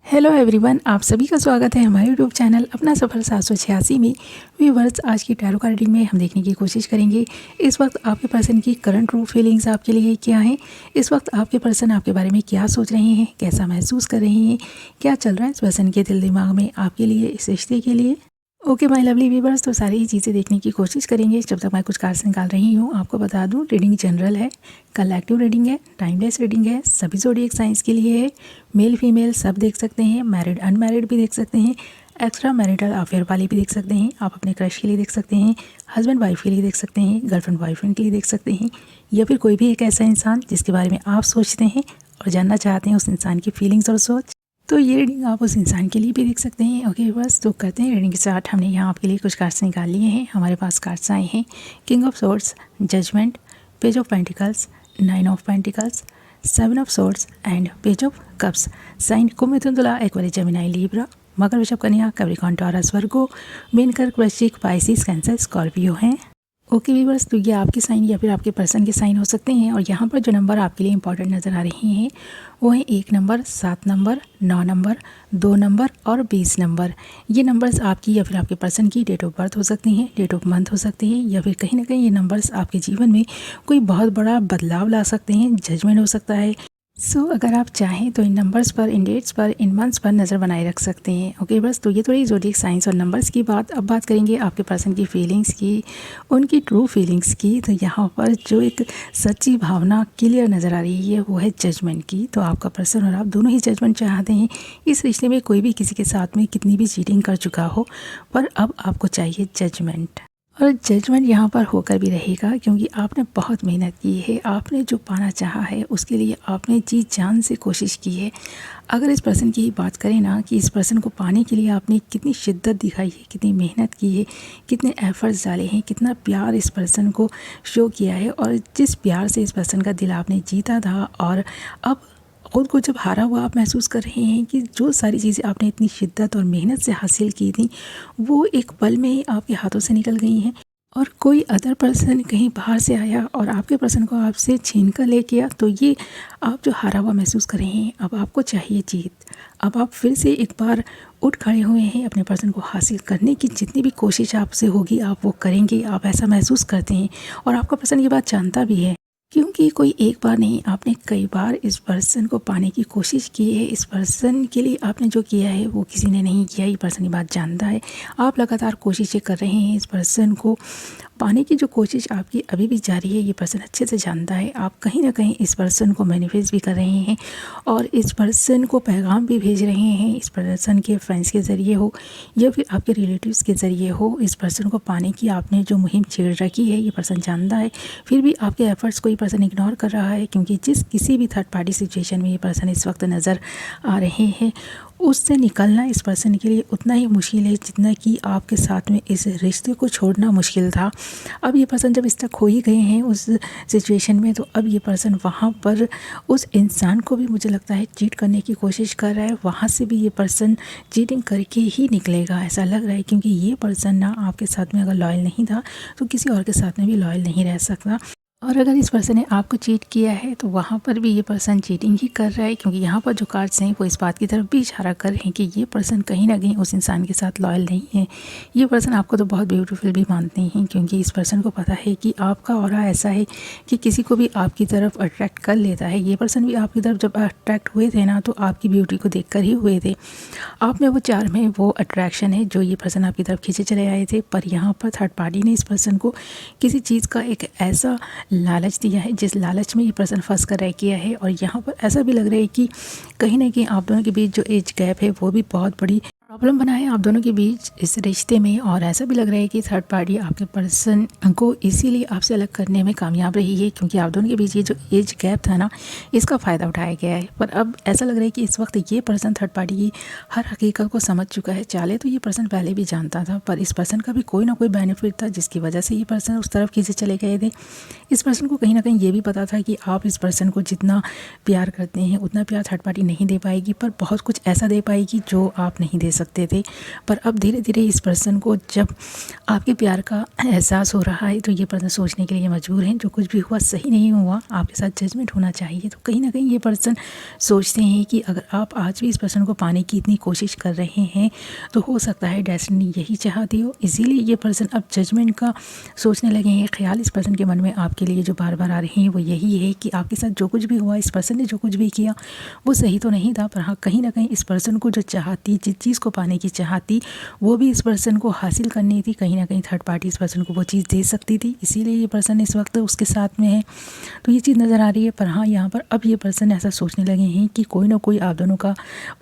Hello everyone, आप सभी का स्वागत है हमारे यूट्यूब चैनल अपना सफ़र 786 में। व्यूअर्स, आज की टैरो कार्ड रीडिंग में हम देखने की कोशिश करेंगे इस वक्त आपके पर्सन की करंट ट्रू फीलिंग्स आपके लिए क्या हैं। इस वक्त आपके पर्सन आपके बारे में क्या सोच रहे हैं, कैसा महसूस कर रहे हैं, क्या चल रहा है इस पर्सन के दिल दिमाग में आपके लिए, इस रिश्ते के लिए। ओके माय लवली व्यूअर्स, तो सारी चीज़ें देखने की कोशिश करेंगे। जब तक मैं कुछ कार्ड्स निकाल रही हूँ आपको बता दूँ, रीडिंग जनरल है, कलेक्टिव रीडिंग है, टाइमलेस रीडिंग है, सभी ज़ोडिएक साइंस के लिए है। मेल फीमेल सब देख सकते हैं, मैरिड अनमैरिड भी देख सकते हैं, एक्स्ट्रा मैरिटल अफेयर वाले भी देख सकते हैं। आप अपने क्रश के लिए देख सकते हैं, हस्बैंड वाइफ के लिए देख सकते हैं, गर्लफ्रेंड बॉयफ्रेंड के लिए देख सकते हैं, या फिर कोई भी एक ऐसा इंसान जिसके बारे में आप सोचते हैं और जानना चाहते हैं उस इंसान की फीलिंग्स और सोच। तो ये रीडिंग आप उस इंसान के लिए भी देख सकते हैं। ओके बस तो करते हैं रीडिंग के स्टार्ट। हमने यहाँ आपके लिए कुछ कार्ड्स निकाल लिए हैं। हमारे पास कार्ड्स आए हैं king of swords, judgement, page of pentacles, 9 of pentacles, 7 of swords and page of cups. Sign Kumbh, Mithun, Tula, Aquarius, Gemini, Libra, मकर, वृषभ, कन्या, कैप्रिकॉर्न, टॉरस, वर्गो, मीन, कर्क, वृश्चिक, पाइसिस, कैंसर, स्कॉर्पियो हैं। ओके व्यूअर्स, तो ये आपके साइन या फिर आपके पर्सन के साइन हो सकते हैं। और यहाँ पर जो नंबर आपके लिए इंपॉर्टेंट नज़र आ रहे हैं वो है 1 नंबर, 7 नंबर, 9 नंबर, 2 नंबर और 20 नंबर। ये नंबर्स आपकी या फिर आपके पर्सन की डेट ऑफ बर्थ हो सकती हैं, डेट ऑफ मंथ हो सकती हैं, या फिर कहीं ना कहीं ये नंबर्स आपके जीवन में कोई बहुत बड़ा बदलाव ला सकते हैं, जजमेंट हो सकता है। अगर आप चाहें तो इन नंबर्स पर, इन डेट्स पर, इन मंथ्स पर नज़र बनाए रख सकते हैं। ओके बस, तो ये थोड़ी ज़ोडिएक साइंस और नंबर्स की बात। अब बात करेंगे आपके पर्सन की फीलिंग्स की, उनकी ट्रू फीलिंग्स की। तो यहाँ पर जो एक सच्ची भावना क्लियर नज़र आ रही है वो है जजमेंट की। तो आपका पर्सन और आप दोनों ही जजमेंट चाहते हैं। इस रिश्ते में कोई भी किसी के साथ में कितनी भी चीटिंग कर चुका हो, पर अब आपको चाहिए जजमेंट। और जजमेंट यहाँ पर होकर भी रहेगा क्योंकि आपने बहुत मेहनत की है। आपने जो पाना चाहा है उसके लिए आपने जी जान से कोशिश की है। अगर इस पर्सन की बात करें ना कि इस पर्सन को पाने के लिए आपने कितनी शिद्दत दिखाई है, कितनी मेहनत की है, कितने एफर्ट्स डाले हैं, कितना प्यार इस पर्सन को शो किया है, और जिस प्यार से इस पर्सन का दिल आपने जीता था, और अब खुद को जब हारा हुआ आप महसूस कर रहे हैं कि जो सारी चीज़ें आपने इतनी शिद्दत और मेहनत से हासिल की थी वो एक पल में ही आपके हाथों से निकल गई हैं, और कोई अदर पर्सन कहीं बाहर से आया और आपके पर्सन को आपसे छीन कर ले गया। तो ये आप जो हारा हुआ महसूस कर रहे हैं, अब आपको चाहिए जीत। अब आप फिर से एक बार उठ खड़े हुए हैं, अपने पर्सन को हासिल करने की जितनी भी कोशिश आपसे होगी आप वो करेंगे। आप ऐसा महसूस करते हैं और आपका पर्सन ये बात जानता भी है, क्योंकि कोई एक बार नहीं, आपने कई बार इस पर्सन को पाने की कोशिश की है। इस पर्सन के लिए आपने जो किया है वो किसी ने नहीं किया। ये पर्सन ये बात जानता है। आप लगातार कोशिशें कर रहे हैं। इस पर्सन को पाने की जो कोशिश आपकी अभी भी जारी है, ये पर्सन अच्छे से जानता है। आप कहीं ना कहीं इस पर्सन को मैनिफेस्ट भी कर रहे हैं और इस पर्सन को पैगाम भी भेज रहे हैं। इस पर्सन के फ्रेंड्स के ज़रिए हो या फिर आपके रिलेटिव्स के ज़रिए हो, इस पर्सन को पाने की आपने जो मुहिम छेड़ रखी है ये पर्सन जानता है। फिर भी आपके एफर्ट्स को ये पर्सन इग्नोर कर रहा है, क्योंकि जिस किसी भी थर्ड पार्टी सिचुएशन में ये पर्सन इस वक्त नज़र आ रहे हैं उससे निकलना इस पर्सन के लिए उतना ही मुश्किल है जितना कि आपके साथ में इस रिश्ते को छोड़ना मुश्किल था। अब ये पर्सन जब इस तक खो ही गए हैं उस सिचुएशन में, तो अब ये पर्सन वहाँ पर उस इंसान को भी मुझे लगता है चीट करने की कोशिश कर रहा है। वहाँ से भी ये पर्सन चीटिंग करके ही निकलेगा, ऐसा लग रहा है, क्योंकि ये पर्सन ना आपके साथ में अगर लॉयल नहीं था तो किसी और के साथ में भी लॉयल नहीं रह सकता। और अगर इस पर्सन ने आपको चीट किया है तो वहाँ पर भी ये पर्सन चीटिंग ही कर रहा है, क्योंकि यहाँ पर जो कार्ड्स हैं वो इस बात की तरफ भी इशारा कर रहे हैं कि ये पर्सन कहीं ना कहीं उस इंसान के साथ लॉयल नहीं है। ये पर्सन आपको तो बहुत ब्यूटीफुल भी मानते हैं, क्योंकि इस पर्सन को पता है कि आपका ऑरा ऐसा है कि किसी को भी आपकी तरफ अट्रैक्ट कर लेता है। ये पर्सन भी आपकी तरफ जब अट्रैक्ट हुए थे ना, तो आपकी ब्यूटी को देख कर ही हुए थे। आप में वो चार्म है, वो अट्रैक्शन है जो ये पर्सन आपकी तरफ खींचे चले आए थे। पर यहाँ पर थर्ड पार्टी ने इस पर्सन को किसी चीज़ का एक ऐसा लालच दिया है जिस लालच में ये पर्सन फंस कर रह गया है। और यहाँ पर ऐसा भी लग रहा है कि कहीं ना कहीं आप दोनों के बीच जो एज गैप है वो भी बहुत बड़ी प्रॉब्लम बना है आप दोनों के बीच इस रिश्ते में। और ऐसा भी लग रहा है कि थर्ड पार्टी आपके पर्सन को इसीलिए आपसे अलग करने में कामयाब रही है, क्योंकि आप दोनों के बीच ये जो एज गैप था ना, इसका फ़ायदा उठाया गया है। पर अब ऐसा लग रहा है कि इस वक्त ये पर्सन थर्ड पार्टी की हर हकीकत को समझ चुका है। चाले तो ये पर्सन पहले भी जानता था, पर इस पर्सन का भी कोई ना कोई बेनिफिट था जिसकी वजह से ये पर्सन उस तरफ खींचे चले गए थे। इस पर्सन को कहीं ना कहीं ये भी पता था कि आप इस पर्सन को जितना प्यार करते हैं उतना प्यार थर्ड पार्टी नहीं दे पाएगी, पर बहुत कुछ ऐसा दे पाएगी जो आप नहीं दे सकते। सकते थे, पर अब धीरे धीरे इस पर्सन को जब आपके प्यार का एहसास हो रहा है तो ये पर्सन सोचने के लिए मजबूर हैं जो कुछ भी हुआ सही नहीं हुआ, आपके साथ जजमेंट होना चाहिए। तो कहीं ना कहीं ये पर्सन सोचते हैं कि अगर आप आज भी इस पर्सन को पाने की इतनी कोशिश कर रहे हैं तो हो सकता है डेस्टिनी यही चाहती हो, इसीलिए ये पर्सन अब जजमेंट का सोचने लगे हैं। ख्याल इस पर्सन के मन में आपके लिए जो बार बार आ रहे हैं वो यही है कि आपके साथ जो कुछ भी हुआ, इस पर्सन ने जो कुछ भी किया वो सही तो नहीं था, पर हाँ कहीं ना कहीं इस पर्सन को जो चाहती, जिस चीज़ को पाने की चाहती वो भी इस पर्सन को हासिल करनी थी। कहीं ना कहीं थर्ड पार्टी इस पर्सन को वो चीज़ दे सकती थी, इसीलिए ये पर्सन इस वक्त उसके साथ में है, तो ये चीज़ नज़र आ रही है। पर हाँ यहाँ पर अब ये पर्सन ऐसा सोचने लगे हैं कि कोई ना कोई आप दोनों का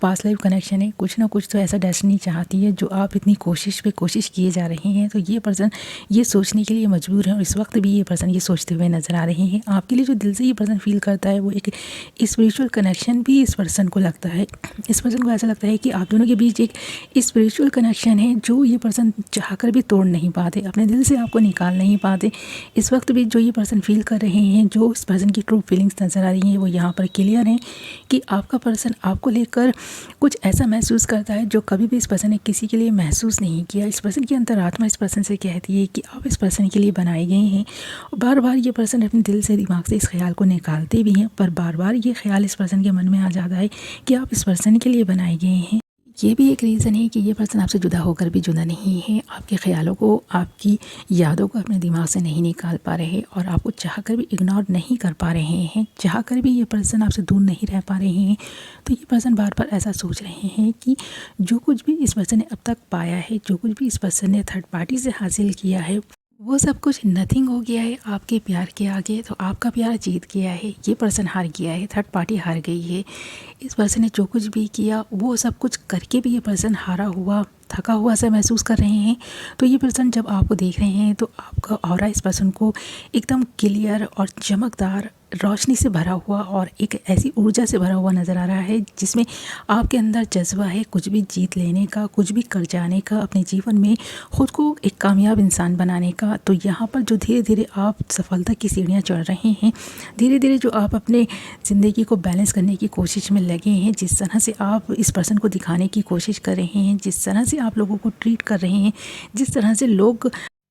पास्ट लाइफ कनेक्शन है, कुछ ना कुछ तो ऐसा डेस्टिनी चाहती है जो आप इतनी कोशिश पे कोशिश किए जा रहे हैं। तो ये पर्सन ये सोचने के लिए मजबूर है और इस वक्त भी ये पर्सन ये सोचते हुए नज़र आ रहे हैं। आपके लिए जो दिल से ये पर्सन फील करता है वो एक स्पिरिचुअल कनेक्शन भी इस पर्सन को लगता है। इस पर्सन को ऐसा लगता है कि आप दोनों के बीच एक स्पिरिचुअल कनेक्शन है जो ये पर्सन चाहकर भी तोड़ नहीं पाते, अपने दिल से आपको निकाल नहीं पाते। इस वक्त भी जो ये पर्सन फील कर रहे हैं, जो इस पर्सन की ट्रू फीलिंग्स नज़र आ रही हैं वो यहाँ पर क्लियर है कि आपका पर्सन आपको लेकर कुछ ऐसा महसूस करता है जो कभी भी इस पर्सन ने किसी के लिए महसूस नहीं किया। इस पर्सन की अंतरात्मा इस पर्सन से कहती है कि आप इस पर्सन के लिए बनाए गए हैं। बार बार ये पर्सन अपने दिल से, दिमाग से इस ख्याल को निकालते भी हैं, पर बार बार ये ख्याल इस पर्सन के मन में आ जाता है कि आप इस पर्सन के लिए बनाए गए हैं। ये भी एक रीज़न है कि ये पर्सन आपसे जुदा होकर भी जुदा नहीं है, आपके ख़्यालों को, आपकी यादों को अपने दिमाग से नहीं निकाल पा रहे और आपको चाहकर भी इग्नोर नहीं कर पा रहे हैं। चाहकर भी ये पर्सन आपसे दूर नहीं रह पा रहे हैं। तो ये पर्सन बार बार ऐसा सोच रहे हैं कि जो कुछ भी इस पर्सन ने अब तक पाया है, जो कुछ भी इस पर्सन ने थर्ड पार्टी से हासिल किया है, वो सब कुछ नथिंग हो गया है आपके प्यार के आगे। तो आपका प्यार जीत गया है, ये पर्सन हार गया है, थर्ड पार्टी हार गई है। इस पर्सन ने जो कुछ भी किया वो सब कुछ करके भी ये पर्सन हारा हुआ, थका हुआ सा महसूस कर रहे हैं। तो ये पर्सन जब आपको देख रहे हैं तो आपका ऑरा इस पर्सन को एकदम क्लियर और चमकदार, रोशनी से भरा हुआ और एक ऐसी ऊर्जा से भरा हुआ नज़र आ रहा है जिसमें आपके अंदर जज्बा है कुछ भी जीत लेने का, कुछ भी कर जाने का, अपने जीवन में ख़ुद को एक कामयाब इंसान बनाने का। तो यहाँ पर जो धीरे धीरे आप सफलता की सीढ़ियाँ चढ़ रहे हैं, धीरे धीरे जो आप अपने ज़िंदगी को बैलेंस करने की कोशिश में लगे हैं, जिस तरह से आप इस पर्सन को दिखाने की कोशिश कर रहे हैं, जिस तरह से आप लोगों को ट्रीट कर रहे हैं, जिस तरह से लोग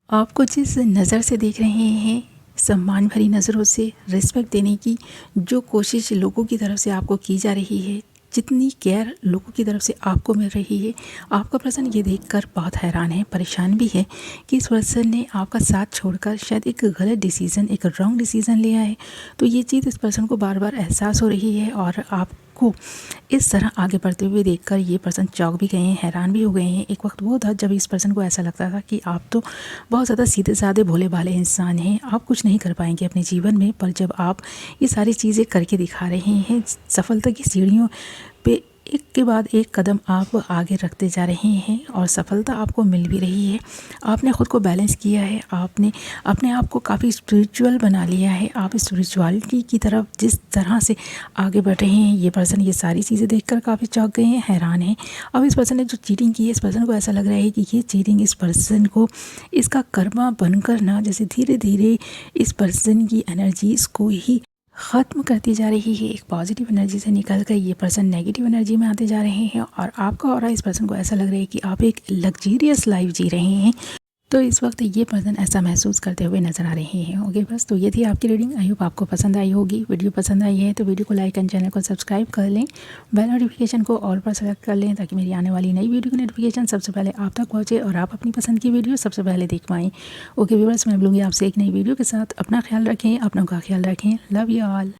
आपको जिस नज़र से देख रहे हैं, सम्मान भरी नज़रों से रिस्पेक्ट देने की जो कोशिश लोगों की तरफ से आपको की जा रही है, जितनी केयर लोगों की तरफ से आपको मिल रही है, आपका पर्सन ये देखकर बहुत हैरान है, परेशान भी है कि इस पर्सन ने आपका साथ छोड़कर शायद एक गलत डिसीज़न, एक रॉन्ग डिसीज़न लिया है। तो ये चीज़ इस पर्सन को बार बार एहसास हो रही है और आपको इस तरह आगे बढ़ते हुए देखकर ये पर्सन चौंक भी गए हैं, हैरान भी हो गए हैं। एक वक्त वो था जब इस पर्सन को ऐसा लगता था कि आप तो बहुत ज़्यादा सीधे साधे भोले भाले इंसान हैं, आप कुछ नहीं कर पाएंगे अपने जीवन में। पर जब आप ये सारी चीज़ें करके दिखा रहे हैं, सफलता की सीढ़ियों पे एक के बाद एक कदम आप आगे रखते जा रहे हैं और सफलता आपको मिल भी रही है। आपने ख़ुद को बैलेंस किया है, आपने अपने आप को काफ़ी स्पिरिचुअल बना लिया है। आप स्पिरिचुअलिटी की तरफ जिस तरह से आगे बढ़ रहे हैं, ये पर्सन ये सारी चीज़ें देखकर काफ़ी चौंक गए हैं, हैरान हैं। अब इस पर्सन ने जो चीटिंग की है, इस पर्सन को ऐसा लग रहा है कि ये चीटिंग इस पर्सन को इसका कर्मा बनकर ना जैसे धीरे धीरे इस पर्सन की एनर्जीज़ को ही ख़त्म करती जा रही है। एक पॉजिटिव एनर्जी से निकल कर ये पर्सन नेगेटिव एनर्जी में आते जा रहे हैं और आपका ऑरा इस पर्सन को ऐसा लग रहा है कि आप एक लग्जरियस लाइफ जी रहे हैं। तो इस वक्त ये पर्सन ऐसा महसूस करते हुए नज़र आ रहे हैं। ओके बस, तो ये थी आपकी रीडिंग। आई होप आपको पसंद आई होगी। वीडियो पसंद आई है तो वीडियो को लाइक एंड चैनल को सब्सक्राइब कर लें, बेल नोटिफिकेशन को ऑल पर सेलेक्ट कर लें ताकि मेरी आने वाली नई वीडियो की नोटिफिकेशन सबसे पहले आप तक पहुँचे और आप अपनी पसंद की वीडियो सबसे पहले देख पाएँ। ओके व्यूअर्स, मैं मिलूँगी आपसे एक नई वीडियो के साथ। अपना ख्याल रखें, अपनों का ख्याल रखें। Love you all.